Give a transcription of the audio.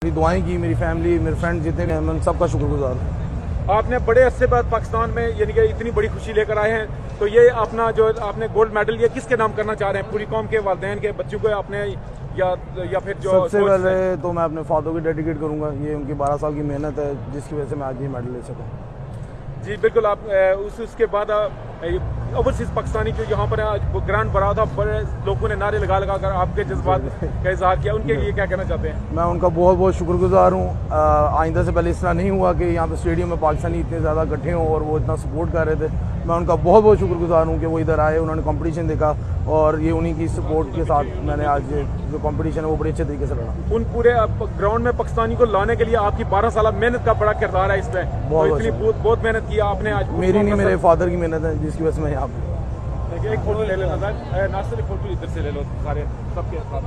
میری دعائیں کی، میری فیملی، میرے فرینڈ جتنے بھی ہیں، میں ان سب کا شکر گزار ہوں۔ آپ نے بڑے عرصے بعد پاکستان میں یعنی کہ اتنی بڑی خوشی لے کر آئے ہیں، تو یہ اپنا جو آپ نے گولڈ میڈل یہ کس کے نام کرنا چاہ رہے ہیں؟ پوری قوم کے والدین کے بچوں کو اپنے یا پھر جو سب سے پہلے تو میں اپنے فادر کو ڈیڈیکیٹ کروں گا، یہ ان کی 12 سال کی محنت ہے جس کی وجہ سے میں آج یہ میڈل لے سکوں۔ جی بالکل، آپ اس کے بعد اوورسیز پاکستانی جو یہاں پر گرانڈ برا تھا، بڑے لوگوں نے نعرے لگا لگا کر آپ کے جذبات کا اظہار کیا، ان کے لیے کیا کہنا چاہتے ہیں؟ میں ان کا بہت بہت شکر گزار ہوں۔ آئندہ سے پہلے اس طرح نہیں ہوا کہ یہاں پہ اسٹیڈیم میں پاکستانی اتنے زیادہ اکٹھے ہوں اور وہ اتنا سپورٹ کر رہے تھے۔ میں ان کا بہت بہت شکر گزار ہوں کہ وہ ادھر آئے، انہوں نے کمپٹیشن دیکھا اور یہ انہی کی سپورٹ کے ساتھ میں نے آج جو کمپٹیشن ہے وہ بڑے اچھے طریقے سے لڑا۔ ان پورے گراؤنڈ میں پاکستانی کو لانے کے لیے آپ کی 12 سالہ محنت کا بڑا کردار ہے اس میں، بہت محنت کی آپ نے۔ آج میری نہیں، میرے فادر کی محنت ہے جس کی وجہ سے میں یہاں پہ۔ ایک فوٹو لے لینا صاحب، ناصر ایک فوٹو ادھر سے لے لو سارے سب کے ساتھ۔